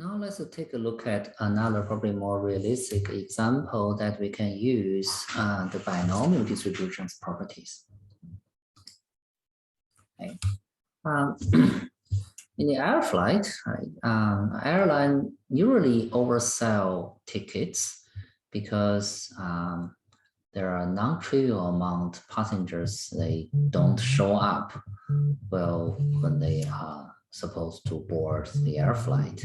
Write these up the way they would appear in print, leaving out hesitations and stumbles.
Now let's take a look at another probably more realistic example that we can use the binomial distributions properties. Okay. In the air flight, right, airline usually oversell tickets because there are non-trivial amount of passengers, they don't show up well when they are supposed to board the air flight.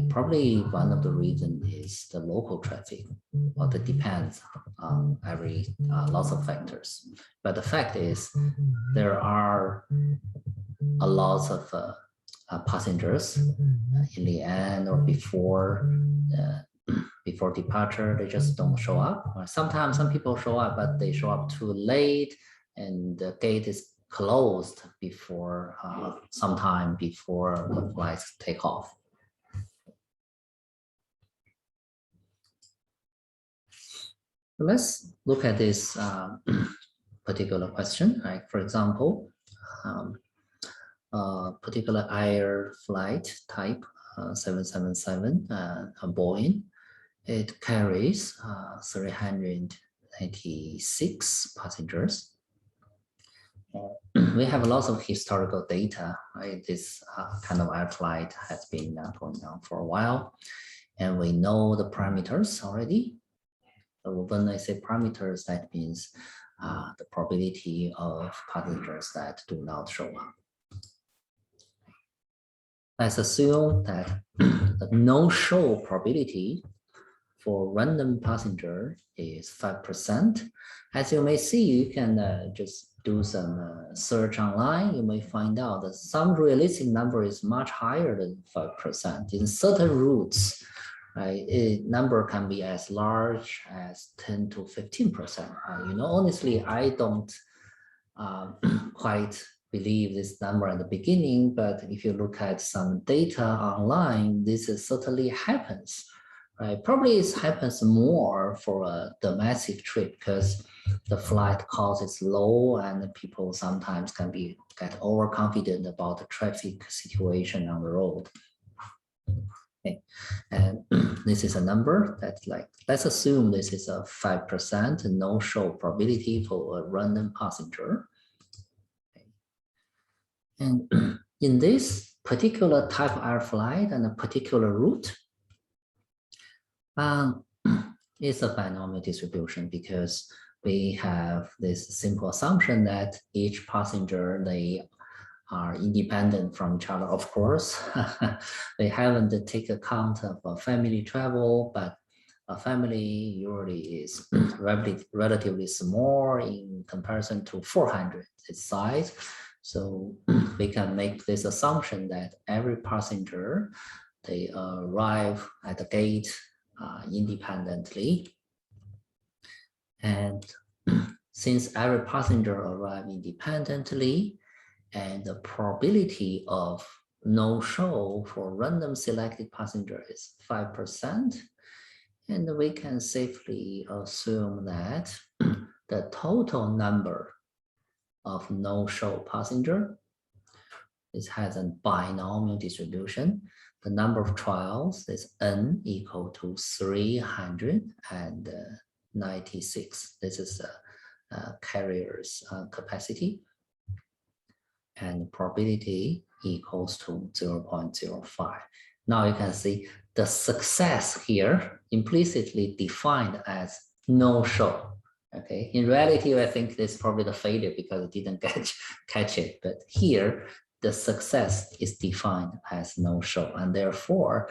Probably one of the reasons is the local traffic, but it depends on lots of factors. But the fact is, there are a lot of passengers in the end or before departure, they just don't show up. Sometimes some people show up, but they show up too late, and the gate is closed before sometime before the flights take off. Let's look at this particular question. Right? For example, particular air flight type 777 Boeing. It carries 396 passengers. We have lots of historical data. Right? This kind of air flight has been going on for a while, and we know the parameters already. So when I say parameters, that means the probability of passengers that do not show up. Let's assume that the no-show probability for random passenger is 5%. As you may see, you can just do some search online. You may find out that some realistic number is much higher than 5%. In certain routes, right, a number can be as large as 10 to 15%. Honestly, I don't quite believe this number at the beginning, but if you look at some data online, this certainly happens. Right? Probably it happens more for a domestic trip because the flight cost is low and people sometimes can get overconfident about the traffic situation on the road. Okay. And this is a number that's like, let's assume this is a 5% no-show probability for a random passenger. Okay. And in this particular type of air flight and a particular route, it's a binomial distribution because we have this simple assumption that each passenger, they are independent from each other. Of course, they haven't taken account of family travel, but a family usually is relatively small in comparison to 400 its size. So we can make this assumption that every passenger, they arrive at the gate independently. And since every passenger arrives independently, and the probability of no-show for random selected passenger is 5%, and we can safely assume that the total number of no-show passenger, it has a binomial distribution. The number of trials is n equal to 396. This is a carrier's capacity. And probability equals to 0.05. Now you can see the success here implicitly defined as no-show. Okay, in reality, I think this is probably the failure because it didn't catch it. But here, the success is defined as no-show, and therefore,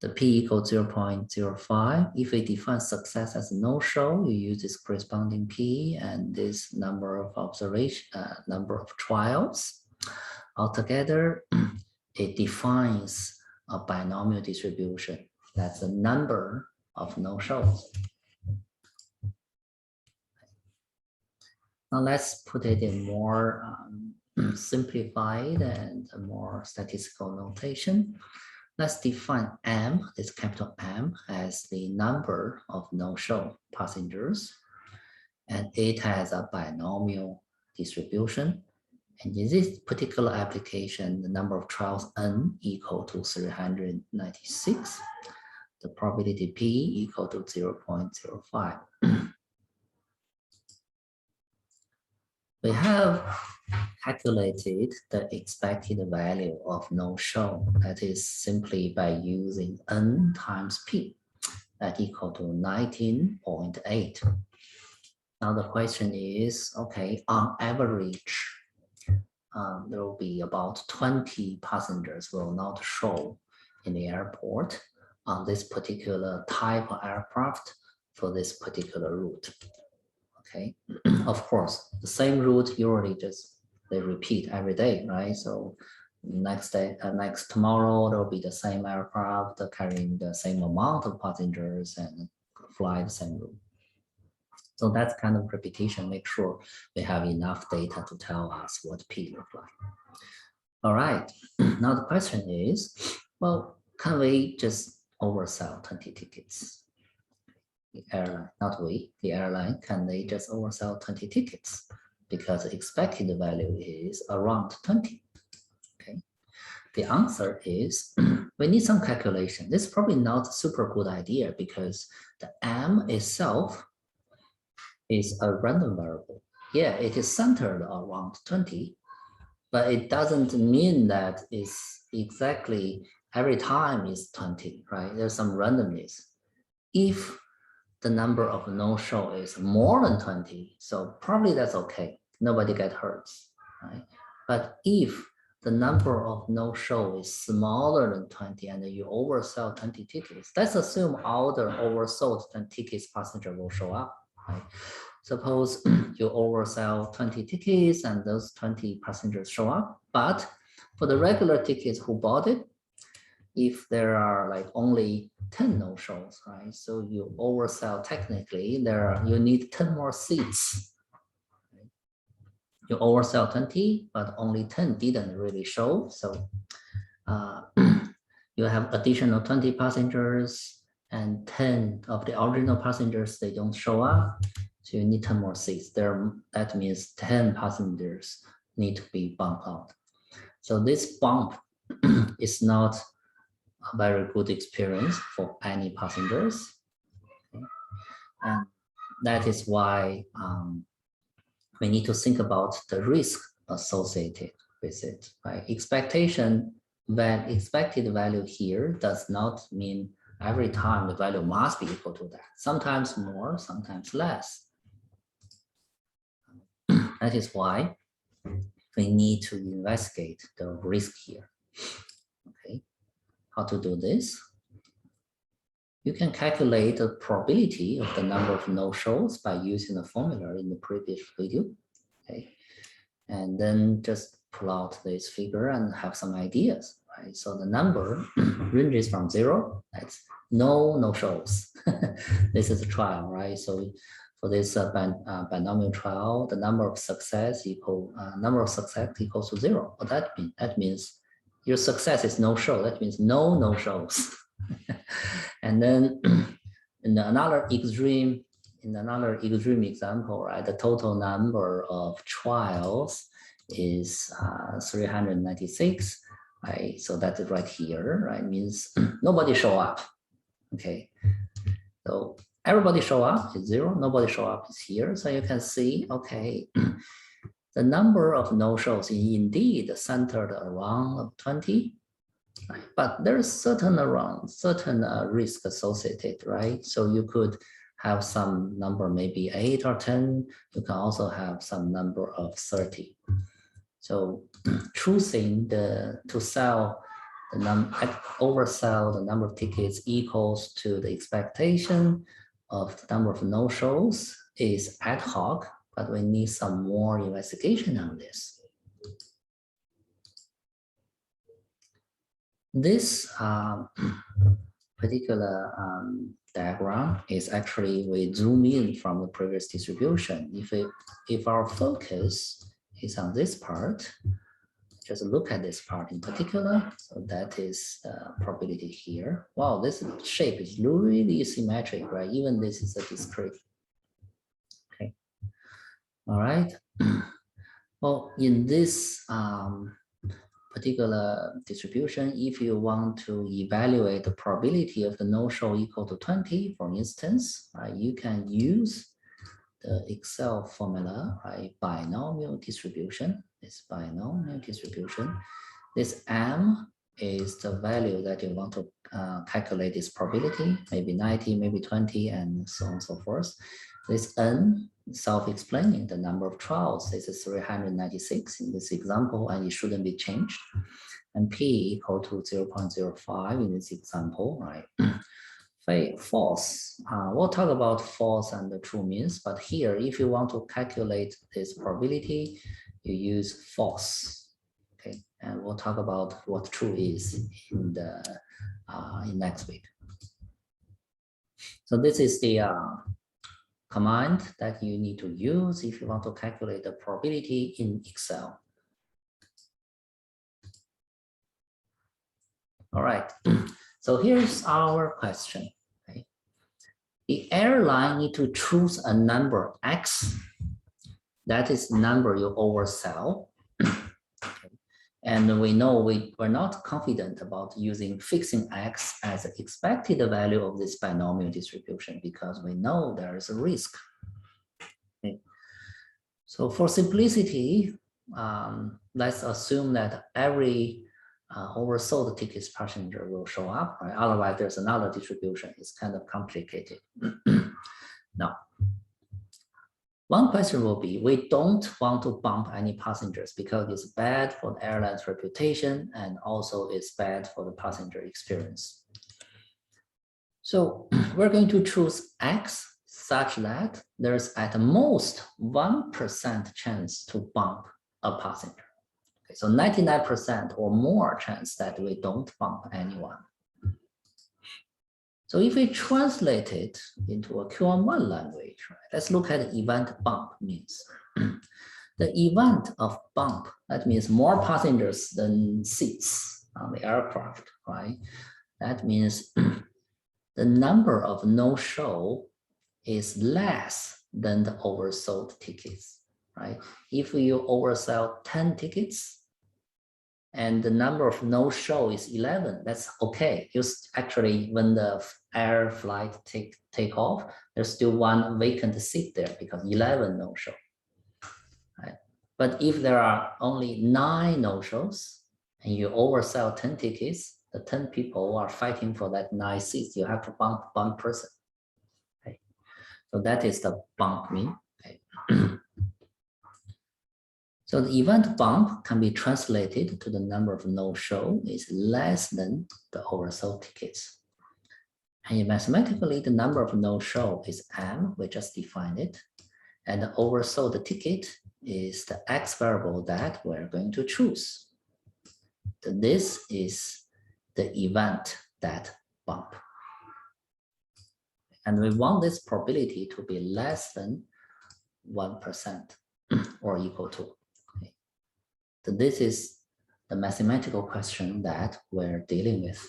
the p equals 0.05. If we define success as no-show, you use this corresponding p and this number of number of trials. Altogether, it defines a binomial distribution. That's the number of no-shows. Now let's put it in more simplified and more statistical notation. Let's define M, this capital M, as the number of no-show passengers. And it has a binomial distribution. And in this particular application, the number of trials n equal to 396. The probability p equal to 0.05. We have calculated the expected value of no-show. That is simply by using n times p, that equal to 19.8. Now the question is, okay, on average, there will be about 20 passengers will not show in the airport on this particular type of aircraft for this particular route. Okay, of course, the same route usually they repeat every day, right? So next day, tomorrow, there will be the same aircraft carrying the same amount of passengers and fly the same route. So that's kind of repetition. Make sure we have enough data to tell us what P looks like. All right, now the question is, well, can we just oversell 20 tickets? The airline, not we, the airline, can they just oversell 20 tickets? Because the expected value is around 20. Okay, the answer is we need some calculation. This is probably not a super good idea because the M itself is a random variable. Yeah, it is centered around 20, but it doesn't mean that it's exactly every time is 20, right? There's some randomness. If the number of no-show is more than 20, so probably that's okay. Nobody get hurt, right? But if the number of no-show is smaller than 20 and you oversell 20 tickets, let's assume all the oversold 20 tickets passenger will show up, right? Suppose you oversell 20 tickets and those 20 passengers show up, but for the regular tickets who bought it, if there are like only 10 no-shows, right? So you oversell technically, you need 10 more seats. Right? You oversell 20, but only 10 didn't really show. So you have additional 20 passengers and 10 of the original passengers, they don't show up. So you need 10 more seats. That means 10 passengers need to be bumped out. So this bump is not a very good experience for any passengers. Okay. And that is why we need to think about the risk associated with it. Right? Expected value here does not mean every time the value must be equal to that. Sometimes more, sometimes less. That is why we need to investigate the risk here. Okay, how to do this? You can calculate the probability of the number of no-shows by using the formula in the previous video. Okay, and then just pull out this figure and have some ideas. Right, so the number ranges from 0. That's no-shows. This is a trial, right? So for this binomial trial, the number of success equals to 0. But that means your success is no-show. That means no-shows. And then in another extreme example, right, the total number of trials is 396. Right, so that is right here. Right, means nobody show up. Okay, so everybody show up is 0. Nobody show up is here. So you can see, okay, the number of no-shows is indeed centered around 20. Right? But there's certain risk associated, right? So you could have some number, maybe 8 or 10. You can also have some number of 30. So choosing to oversell the number of tickets equals to the expectation of the number of no-shows is ad hoc, but we need some more investigation on this. This particular diagram is actually, we zoom in from the previous distribution. If our focus is on this part, just look at this part in particular. So that is probability here. Wow, this shape is really symmetric, right? Even this is a discrete. Okay. All right. Well, in this particular distribution, if you want to evaluate the probability of the no-show equal to 20, for instance, you can use the Excel formula, right? Binomial distribution. It's binomial distribution. This M is the value that you want to calculate this probability, maybe 90, maybe 20, and so on and so forth. This N, self-explaining, the number of trials, this is 396 in this example, and it shouldn't be changed. And P equal to 0.05 in this example, right? False. We'll talk about false and the true means, but here, if you want to calculate this probability, you use false. Okay, and we'll talk about what true is in the in next week. So this is the command that you need to use if you want to calculate the probability in Excel. All right, so here's our question. Okay. The airline need to choose a number X, that is number you oversell. And we know we're not confident about using fixing X as the expected value of this binomial distribution because we know there is a risk. Okay. So for simplicity, let's assume that every oversold tickets passenger will show up, right? Otherwise, there's another distribution. It's kind of complicated. Now, one question will be, we don't want to bump any passengers because it's bad for the airline's reputation and also it's bad for the passenger experience. So we're going to choose X such that there's at most 1% chance to bump a passenger. Okay, so 99% or more chance that we don't bump anyone. So if we translate it into a QM1 language, right, let's look at event bump means. The event of bump, that means more passengers than seats on the aircraft, right? That means the number of no-show is less than the oversold tickets, right? If you oversell 10 tickets, and the number of no-show is 11, that's okay. Actually, when the air flight take off, there's still one vacant seat there because 11 no-show. Right? But if there are only 9 no-shows and you oversell 10 tickets, the 10 people are fighting for that 9 seats. You have to bump one person. Okay? So that is the bump mean. Okay? So the event bump can be translated to the number of no-show is less than the oversold tickets. And mathematically, the number of no-show is M, we just defined it. And the oversold ticket is the X variable that we're going to choose. So this is the event that bump. And we want this probability to be less than 1% or equal to. So this is the mathematical question that we're dealing with.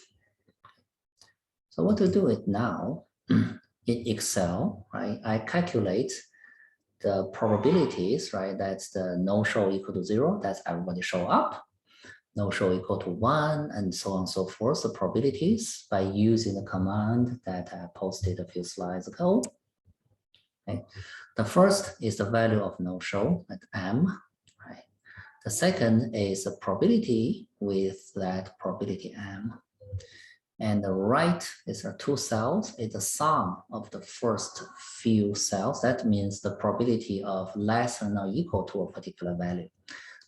So what to do it now in Excel, right? I calculate the probabilities, right? That's the no-show equal to 0, that's everybody show up. No-show equal to 1, and so on and so forth, the probabilities by using the command that I posted a few slides ago. Okay. The first is the value of no-show at M. The second is the probability with that probability M. And the right is the 2 cells, it's the sum of the first few cells. That means the probability of less than or equal to a particular value.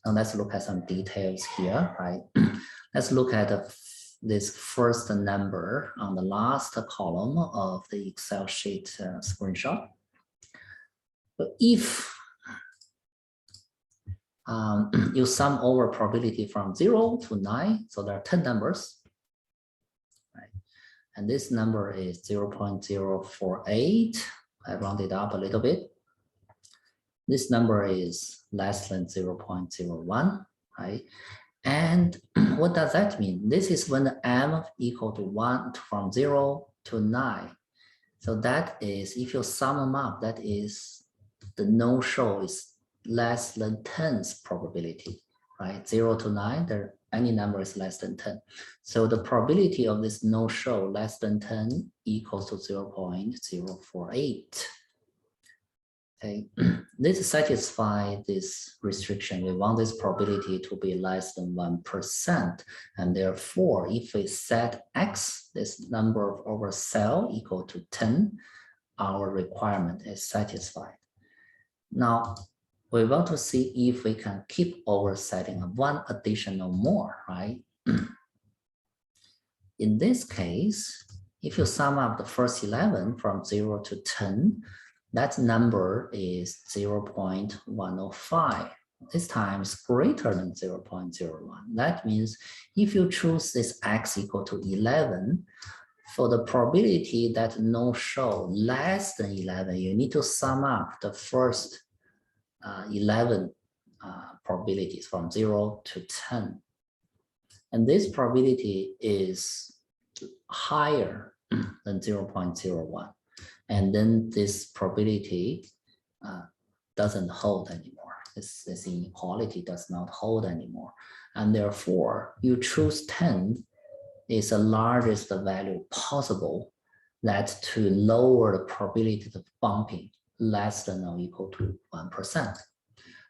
Now let's look at some details here, right? Let's look at this first number on the last column of the Excel sheet screenshot. But if you sum over probability from 0 to 9, so there are 10 numbers, right? And this number is 0.048. I rounded up a little bit. This number is less than 0.01, right? And what does that mean? This is when the M equal to 1 from 0 to 9. So that is, if you sum them up, that is the no-show is less than 10's probability, right? 0 to 9, there any number is less than 10. So the probability of this no-show less than 10 equals to 0.048. Okay, this satisfies this restriction. We want this probability to be less than 1%. And therefore, if we set X, this number of oversell equal to 10, our requirement is satisfied. Now, we want to see if we can keep oversetting one additional more, right? In this case, if you sum up the first 11 from 0 to 10, that number is 0.105. This time is greater than 0.01. That means if you choose this X equal to 11, for the probability that no show less than 11, you need to sum up the first 11 probabilities from 0 to 10. And this probability is higher than 0.01. And then this probability doesn't hold anymore. This inequality does not hold anymore. And therefore, you choose 10 is the largest value possible that to lower the probability of bumping less than or equal to 1%.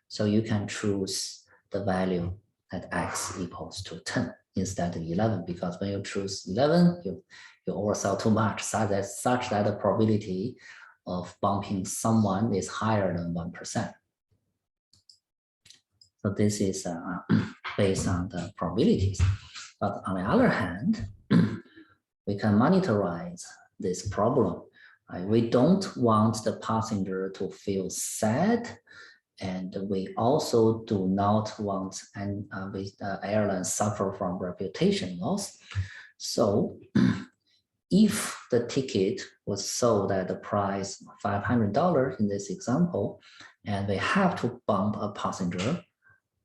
So you can choose the value at X equals to 10 instead of 11, because when you choose 11, you oversell too much, such that the probability of bumping someone is higher than 1%. So this is based on the probabilities. But on the other hand, we can monitorize this problem. Right? We don't want the passenger to feel sad, and we also do not want airline suffer from reputation loss. So if the ticket was sold at the price $500 in this example, and we have to bump a passenger,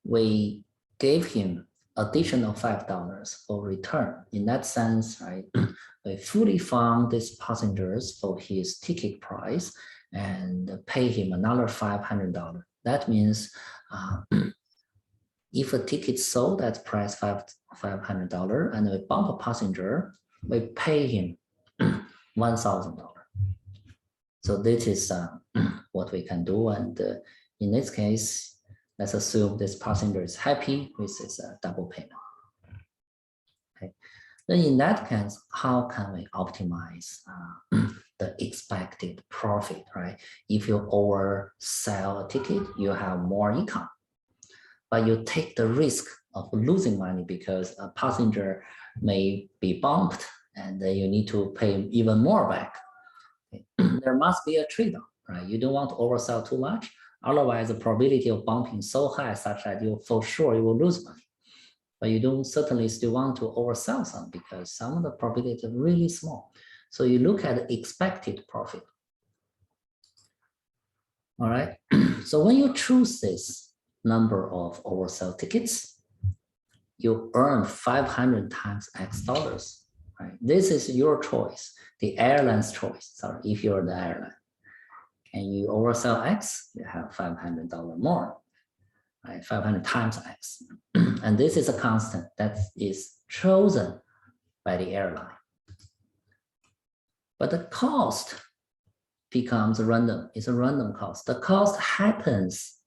we gave him additional $5 for return. In that sense, right, we fully fund these passengers for his ticket price and pay him another $500. That means if a ticket sold at price $500 and we bump a passenger, we pay him $1,000. So this is what we can do. And in this case, let's assume this passenger is happy with this double payment. Okay. Then in that case, how can we optimize the expected profit, right? If you oversell a ticket, you have more income, but you take the risk of losing money because a passenger may be bumped and then you need to pay even more back. Okay. There must be a trade-off, right? You don't want to oversell too much. Otherwise, the probability of bumping so high such that you for sure you will lose money. But you don't certainly still want to oversell some because some of the probability is really small. So you look at the expected profit. All right. So when you choose this number of oversell tickets, you earn 500 times X dollars. Right? This is your choice, the airline's choice. Sorry, if you're the airline. And you oversell X, you have $500 more, right? 500 times X. And this is a constant that is chosen by the airline. But the cost becomes random. It's a random cost. The cost happens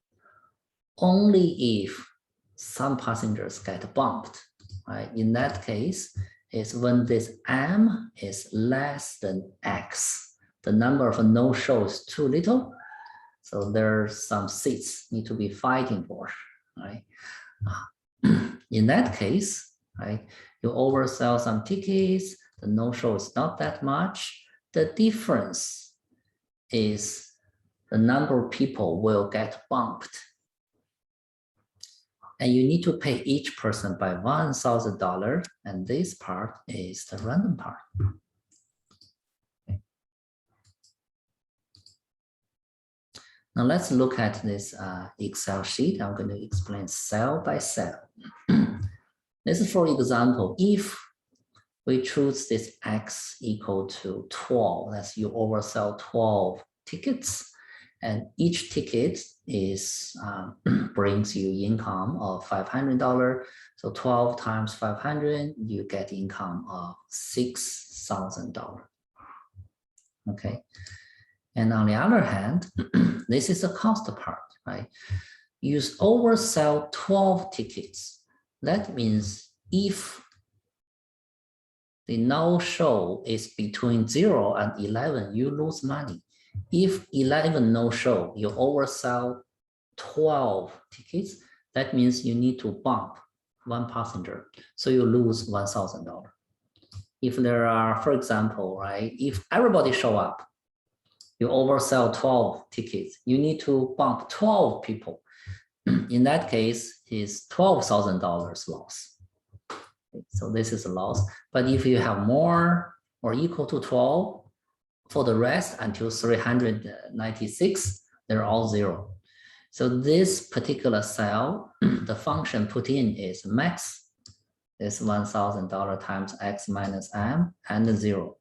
only if some passengers get bumped, right? In that case, it's when this M is less than X. The number of no-shows is too little, so there's some seats need to be fighting for, right? In that case, right, you oversell some tickets, the no-show is not that much. The difference is the number of people will get bumped. And you need to pay each person by $1,000, and this part is the random part. Now let's look at this Excel sheet. I'm going to explain cell by cell. This is, for example, if we choose this X equal to 12, that's you oversell 12 tickets, And each ticket is brings you income of $500. So 12 times 500, you get income of $6,000. Okay. And on the other hand, this is the cost part, right? You oversell 12 tickets. That means if the no-show is between 0 and 11, you lose money. If 11 no-show, you oversell 12 tickets, that means you need to bump one passenger. So you lose $1,000. If there are, for example, right, if everybody show up, you oversell 12 tickets, you need to bump 12 people. In that case, it's $12,000 loss. So this is a loss. But if you have more or equal to 12, for the rest until 396, they're all 0. So this particular cell, the function put in is max, is $1,000 times x minus m and 0.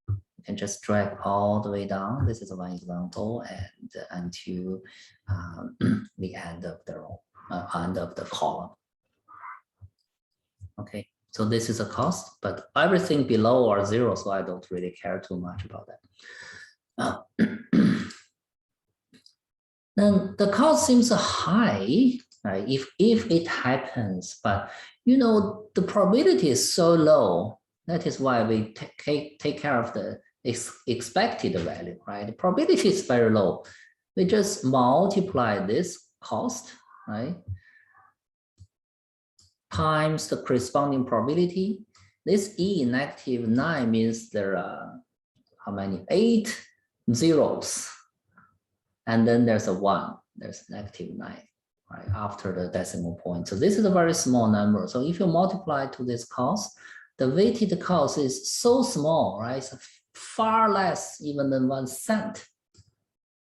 You can just drag all the way down. This is one example, and until the end of the row, end of the column. Okay, so this is a cost, but everything below are 0, so I don't really care too much about that. Then the cost seems high, right? If it happens, but you know the probability is so low. That is why we take care of the expected value, right? The probability is very low. We just multiply this cost, right, times the corresponding probability. This E negative 9 means there are how many? 8 zeros. And then there's a 1, there's negative 9, right, after the decimal point. So this is a very small number. So if you multiply to this cost, the weighted cost is so small, right? It's far less even than 1 cent.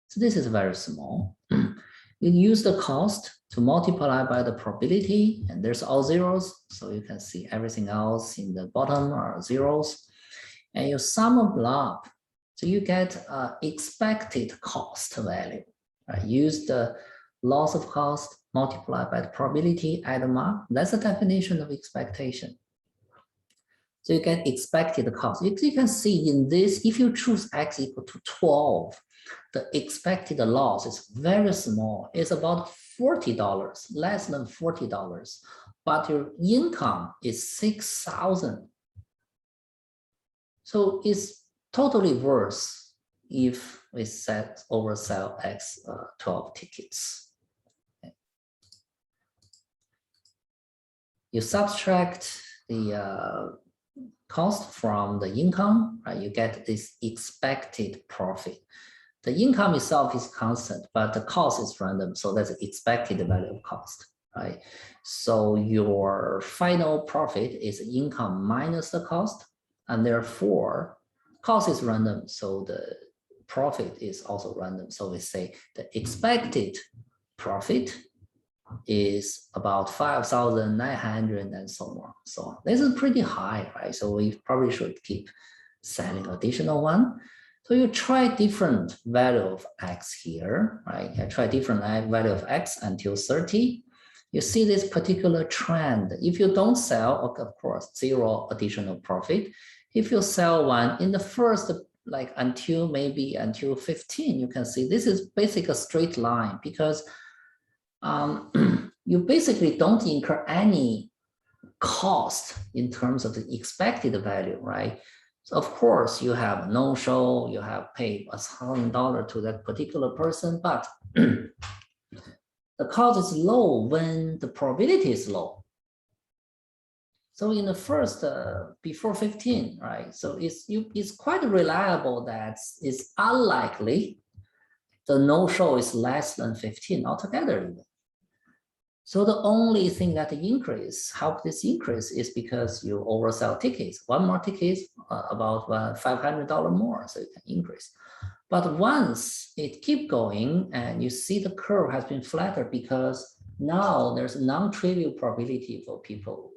So this is very small. You use the cost to multiply by the probability, and there's all zeros. So you can see everything else in the bottom are zeros. And you sum them up. So you get expected cost value, right? Use the loss of cost, multiply by the probability, add them up. That's the definition of expectation. So you get expected cost. You can see in this, if you choose x equal to 12, the expected loss is very small. It's about $40, less than $40. But your income is 6,000. So it's totally worse if we set oversell x 12 tickets. Okay. You subtract the cost from the income, right? You get this expected profit. The income itself is constant, but the cost is random. So that's the expected value of cost, right? So your final profit is income minus the cost, and therefore cost is random. So the profit is also random. So we say the expected profit is about 5,900 and so on. So this is pretty high, right? So we probably should keep selling additional one. So you try different value of x here, right? You try different value of x until 30. You see this particular trend. If you don't sell, of course, 0 additional profit. If you sell one in the first, like until 15, you can see this is basically a straight line because you basically don't incur any cost in terms of the expected value, right? So of course you have no show, you have paid $1,000 to that particular person, but the cost is low when the probability is low. So in the first, before 15, right? So it's quite reliable that it's unlikely the no-show is less than 15 altogether even. So the only thing that help this increase is because you oversell tickets. One more ticket, about $500 more, so you can increase. But once it keep going and you see the curve has been flattered because now there's a non-trivial probability for people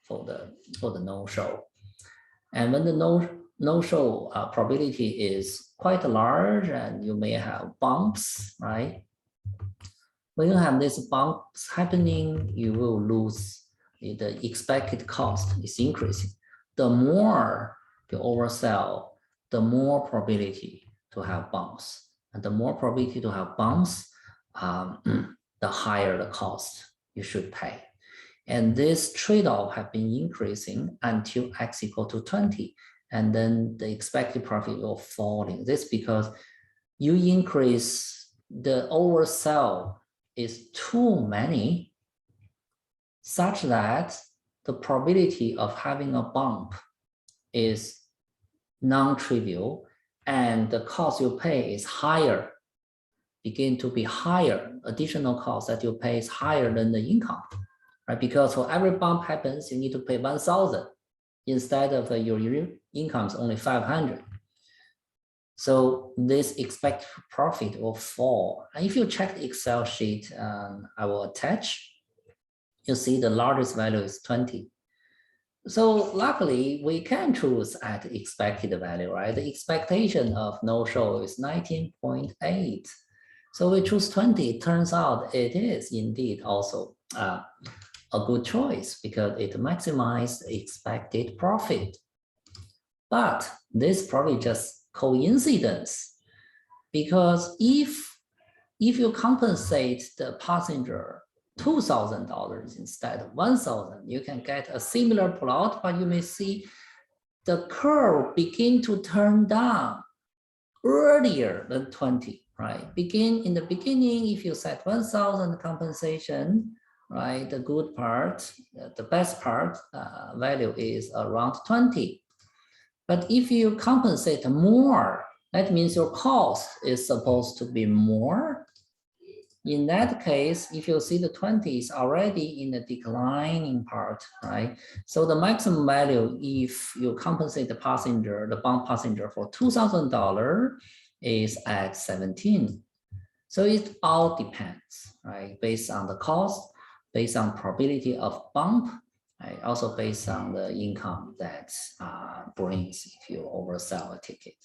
for the no-show. And when the no-show probability is quite large and you may have bumps, right? When you have these bumps happening, you will lose the expected cost is increasing. The more you oversell, the more probability to have bumps. And the more probability to have bumps, the higher the cost you should pay. And this trade-off have been increasing until x equal to 20. And then the expected profit will falling. This because you increase the oversell is too many, such that the probability of having a bump is non-trivial and the cost you pay is higher, begin to be higher. Additional cost that you pay is higher than the income, right? Because for every bump happens, you need to pay 1,000 instead of your income is only 500. So this expected profit will fall. And if you check the Excel sheet, I will attach, you see the largest value is 20. So luckily we can choose at expected value, right? The expectation of no-show is 19.8. So we choose 20. It turns out it is indeed also a good choice because it maximizes expected profit. But this probably just coincidence, because if you compensate the passenger $2,000 instead of 1,000, you can get a similar plot, but you may see the curve begin to turn down earlier than 20, right? In the beginning, if you set 1,000 compensation, right, the good part, the best part value is around 20. But if you compensate more, that means your cost is supposed to be more. In that case, if you see the 20 is already in the declining part, right? So the maximum value, if you compensate the passenger, the bump passenger for $2,000 is at 17. So it all depends, right? Based on the cost, based on probability of bump, right? Also based on the income that brings if you oversell a ticket.